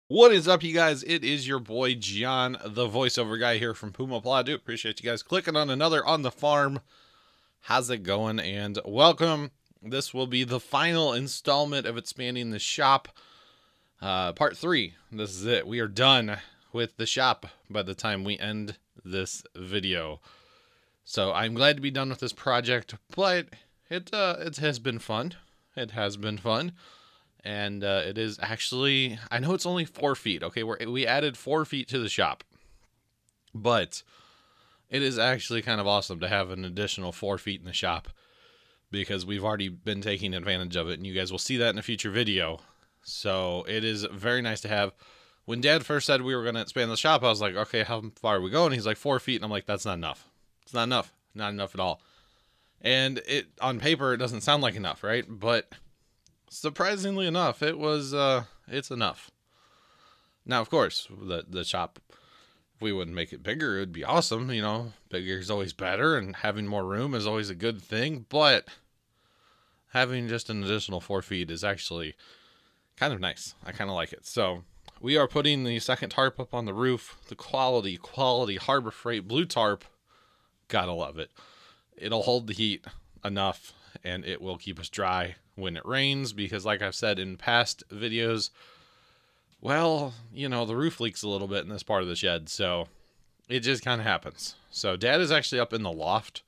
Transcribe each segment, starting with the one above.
What is up, you guys? It is your boy John, the voiceover guy here from Puma, Plow. I do appreciate you guys clicking on another On the Farm. How's it going? And welcome. This will be the final installment of expanding the shop, part 3. This is it. We are done with the shop by the time we end this video. So I'm glad to be done with this project, but it has been fun. It has been fun. And it is actually, I know it's only 4 feet. Okay, we added 4 feet to the shop, but it is actually kind of awesome to have an additional 4 feet in the shop because we've already been taking advantage of it, and you guys will see that in a future video. So it is very nice to have. When Dad first said we were going to expand the shop, I was like, okay, how far are we going? He's like 4 feet, and I'm like, that's not enough. It's not enough. Not enough at all. And it on paper, it doesn't sound like enough, right? But surprisingly enough, it's enough. Now, of course, the shop, if we would make it bigger, it would be awesome. You know, bigger is always better, and having more room is always a good thing. But having just an additional 4 feet is actually kind of nice. I kind of like it. So we are putting the second tarp up on the roof. The quality Harbor Freight blue tarp. Gotta love it. It'll hold the heat enough, and it will keep us dry when it rains, because like I've said in past videos, well, you know, the roof leaks a little bit in this part of the shed, so it just kind of happens. So Dad is actually up in the loft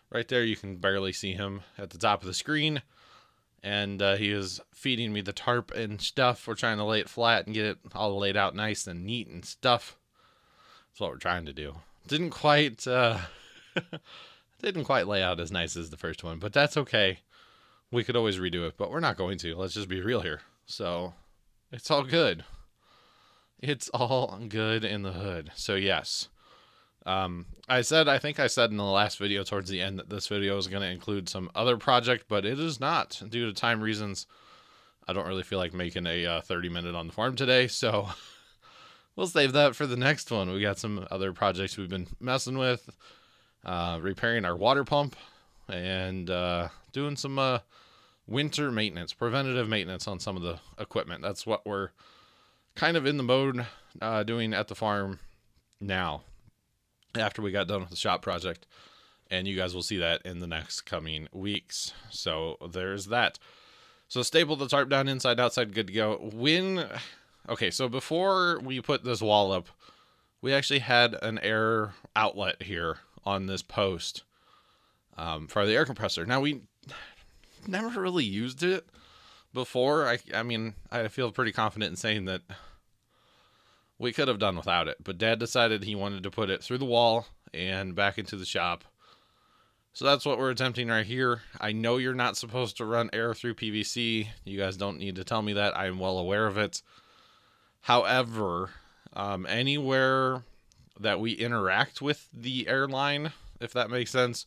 right there. You can barely see him at the top of the screen, and he is feeding me the tarp and stuff. We're trying to lay it flat and get it all laid out nice and neat and stuff. That's what we're trying to do. Didn't quite didn't quite lay out as nice as the first one, but that's okay. We could always redo it, but we're not going to. Let's just be real here. So it's all good. It's all good in the hood. So yes, I think I said in the last video towards the end that this video is going to include some other project, but it is not, due to time reasons. I don't really feel like making a 30-minute on the farm today, so we'll save that for the next one. We got some other projects we've been messing with, repairing our water pump, and doing some winter maintenance, preventative maintenance on some of the equipment. That's what we're kind of in the mode doing at the farm now, after we got done with the shop project. And you guys will see that in the next coming weeks. So there's that. So staple the tarp down, inside, outside, good to go. Okay, so before we put this wall up, we actually had an air outlet here on this post for the air compressor. Now, we never really used it before. I mean, I feel pretty confident in saying that we could have done without it, but Dad decided he wanted to put it through the wall and back into the shop. So that's what we're attempting right here. I know you're not supposed to run air through PVC. You guys don't need to tell me that. I am well aware of it. However, anywhere that we interact with the airline, if that makes sense,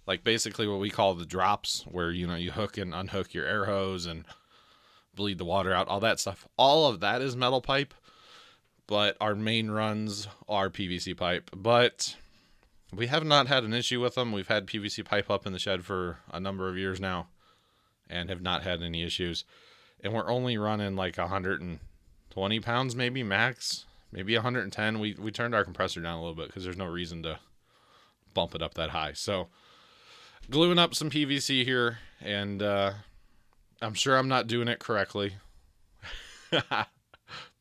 like basically what we call the drops, where, you know, you hook and unhook your air hose and bleed the water out, all that stuff. All of that is metal pipe, but our main runs are PVC pipe. But we have not had an issue with them. We've had PVC pipe up in the shed for a number of years now and have not had any issues. And we're only running like 120 pounds, maybe max, maybe 110. We turned our compressor down a little bit because there's no reason to bump it up that high. So gluing up some PVC here, and I'm sure I'm not doing it correctly.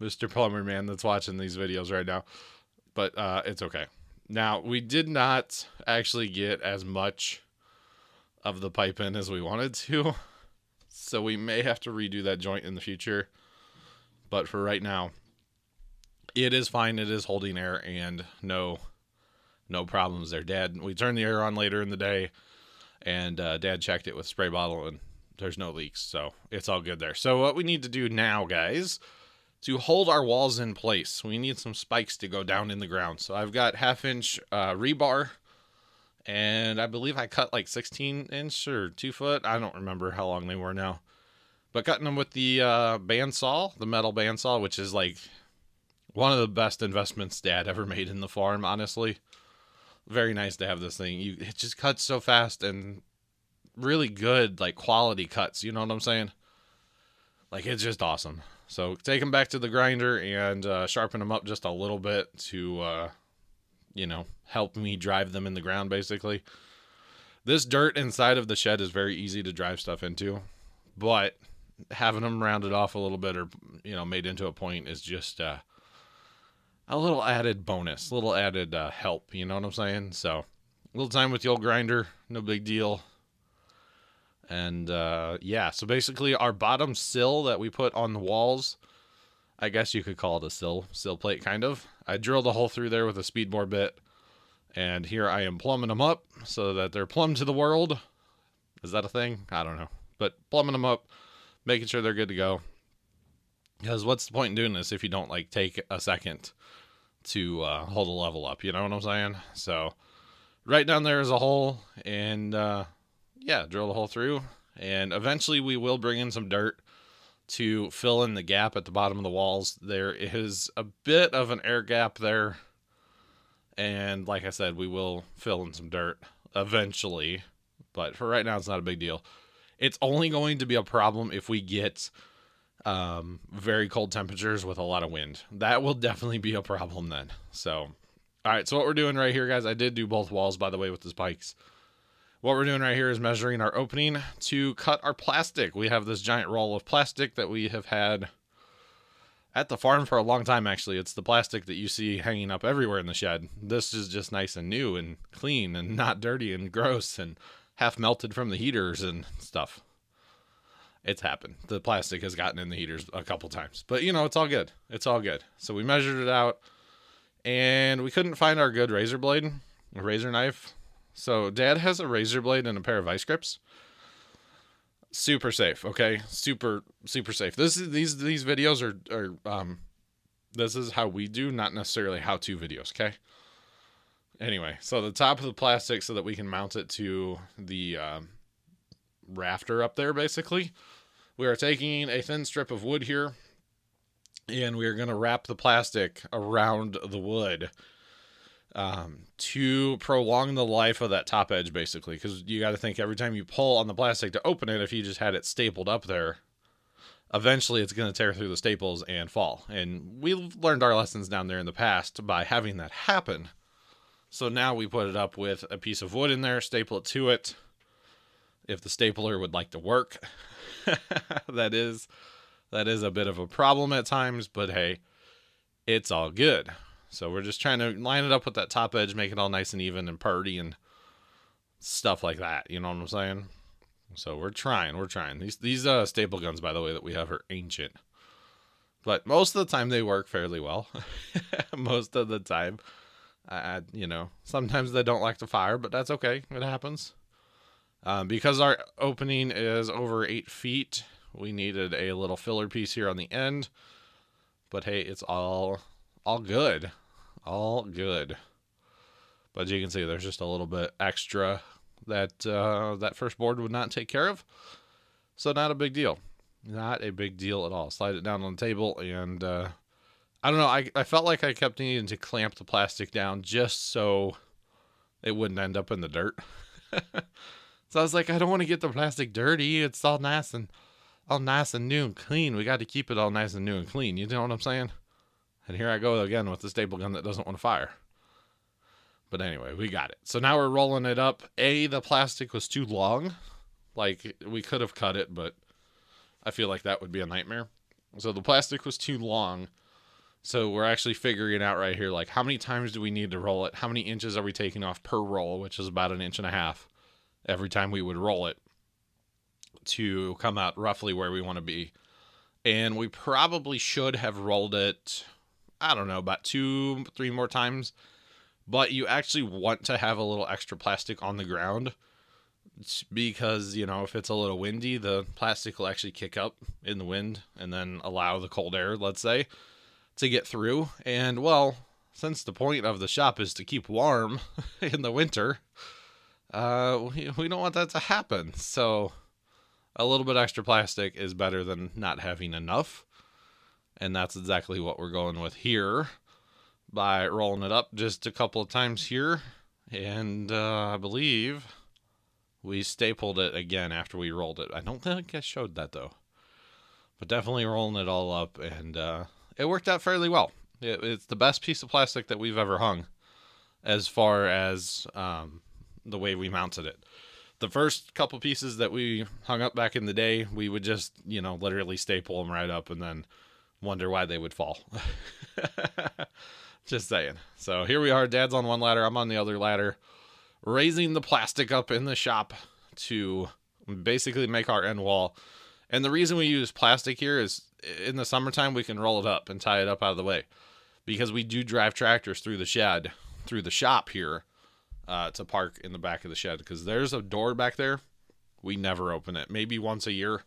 Mr. Plumber Man that's watching these videos right now. But it's okay. Now, we did not actually get as much of the pipe in as we wanted to, so we may have to redo that joint in the future. But for right now, it is fine. It is holding air, and no problems there. Dad, we turned the air on later in the day, and Dad checked it with spray bottle, and there's no leaks, so it's all good there. So what we need to do now, guys, to hold our walls in place, we need some spikes to go down in the ground. So I've got 1/2-inch rebar, and I believe I cut like 16-inch or 2 foot. I don't remember how long they were now, but cutting them with the bandsaw, the metal bandsaw, which is like one of the best investments Dad ever made in the farm, honestly. Very nice to have this thing. It just cuts so fast, and really good, like, quality cuts. You know what I'm saying? Like, it's just awesome. So take them back to the grinder and sharpen them up just a little bit to, help me drive them in the ground, basically. This dirt inside of the shed is very easy to drive stuff into, but having them rounded off a little bit or, made into a point is just a little added bonus, a little added help, you know what I'm saying? So a little time with the old grinder, no big deal. And so basically our bottom sill that we put on the walls, I guess you could call it a sill plate kind of. I drilled a hole through there with a speed bore bit, and here I am plumbing them up so that they're plumb to the world. Is that a thing? I don't know. But plumbing them up, making sure they're good to go. Because what's the point in doing this if you don't take a second to hold a level up? You know what I'm saying? So right down there is a hole, and drill the hole through, and eventually we will bring in some dirt to fill in the gap at the bottom of the walls. There is a bit of an air gap there, and like I said, we will fill in some dirt eventually, but for right now it's not a big deal. It's only going to be a problem if we get very cold temperatures with a lot of wind. That will definitely be a problem then. So all right, so what we're doing right here, guys, I did do both walls, by the way, with the spikes. What we're doing right here is measuring our opening to cut our plastic. We have this giant roll of plastic that we have had at the farm for a long time, actually. It's the plastic that you see hanging up everywhere in the shed. This is just nice and new and clean and not dirty and gross and half melted from the heaters and stuff. It's happened. The plastic has gotten in the heaters a couple times. But, it's all good. It's all good. So we measured it out, and we couldn't find our good razor blade, a razor knife. So Dad has a razor blade and a pair of vice grips. Super safe, okay? Super safe. These videos are this is how we do, not necessarily how-to videos, okay? Anyway, so the top of the plastic so that we can mount it to the rafter up there, basically. We are taking a thin strip of wood here, and we are going to wrap the plastic around the wood to prolong the life of that top edge, basically, because you got to think every time you pull on the plastic to open it, if you just had it stapled up there, eventually it's going to tear through the staples and fall. And we've learned our lessons down there in the past by having that happen. So now we put it up with a piece of wood in there, staple it to it. If the stapler would like to work, that is a bit of a problem at times, but hey, it's all good. So we're just trying to line it up with that top edge, make it all nice and even and purty and stuff like that. You know what I'm saying? So we're trying. These staple guns, by the way, that we have are ancient, but most of the time they work fairly well. Most of the time, sometimes they don't like to fire, but that's okay. It happens. Because our opening is over 8 feet, we needed a little filler piece here on the end. But hey, it's all good. All good. But you can see there's just a little bit extra that that first board would not take care of. So not a big deal. Not a big deal at all. Slide it down on the table, and I don't know. I felt like I kept needing to clamp the plastic down just so it wouldn't end up in the dirt. So I was like, I don't want to get the plastic dirty. It's all nice and new and clean. We got to keep it all nice and new and clean. You know what I'm saying? And here I go again with the staple gun that doesn't want to fire. But anyway, we got it. So now we're rolling it up. The plastic was too long. We could have cut it, but I feel like that would be a nightmare. So the plastic was too long. So we're actually figuring out right here, how many times do we need to roll it? How many inches are we taking off per roll, which is about 1.5 inches every time we would roll it to come out roughly where we want to be. And we probably should have rolled it, I don't know, about 2-3 more times. But you actually want to have a little extra plastic on the ground because, if it's a little windy, the plastic will actually kick up in the wind and then allow the cold air, let's say, to get through. And, well, since the point of the shop is to keep warm in the winter, we don't want that to happen. So a little bit extra plastic is better than not having enough. And that's exactly what we're going with here by rolling it up just a couple of times here. And I believe we stapled it again after we rolled it. I don't think I showed that, though. but definitely rolling it all up, and it worked out fairly well. It's the best piece of plastic that we've ever hung, as far as the way we mounted it. The first couple pieces that we hung up back in the day, we would just, literally staple them right up and then wonder why they would fall. Just saying. So here we are. Dad's on one ladder. I'm on the other ladder, raising the plastic up in the shop to basically make our end wall. And the reason we use plastic here is in the summertime, we can roll it up and tie it up out of the way, because we do drive tractors through the shed, through the shop here, to park in the back of the shed, because there's a door back there. We never open it. Maybe once a year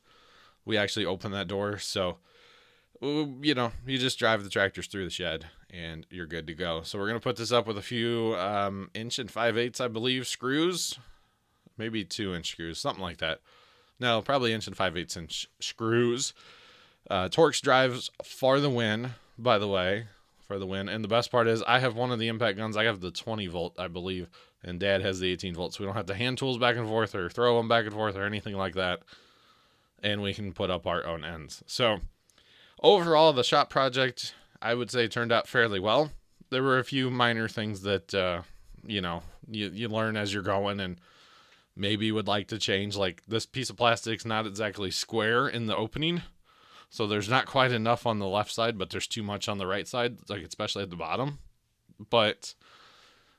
we actually open that door. So, you just drive the tractors through the shed and you're good to go. So we're going to put this up with a few 1 5/8", I believe, screws, maybe 2-inch screws, something like that. No, probably 1 5/8" screws. Torx drives for the win, by the way, for the win. And the best part is I have one of the impact guns. I have the 20 volt, I believe, and Dad has the 18 volt. So we don't have to hand tools back and forth or throw them back and forth or anything like that. And we can put up our own ends. So overall, the shop project, I would say, turned out fairly well. There were a few minor things that, you learn as you're going and maybe would like to change. Like, this piece of plastic's not exactly square in the opening. So there's not quite enough on the left side, but there's too much on the right side, like especially at the bottom. But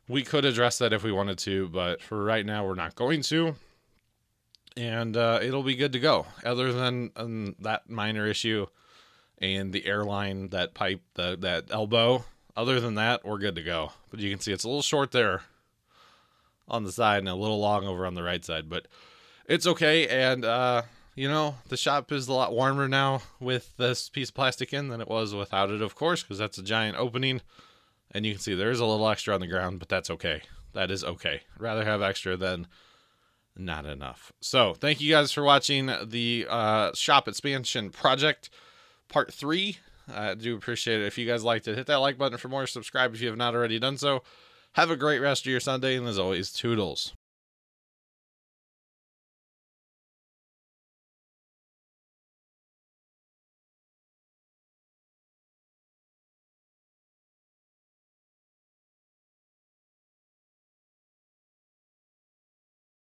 we could address that if we wanted to, but for right now, we're not going to. And it'll be good to go. Other than that minor issue and the airline, that pipe, that elbow, other than that, we're good to go. But you can see it's a little short there on the side and a little long over on the right side, but it's okay. And, the shop is a lot warmer now with this piece of plastic in than it was without it, of course, because that's a giant opening. And you can see there's a little extra on the ground, but that's okay. That is okay. Rather have extra than not enough. So thank you guys for watching the shop expansion project part 3. I do appreciate it. If you guys liked it, hit that like button for more. Subscribe if you have not already done so. Have a great rest of your Sunday, and as always, toodles.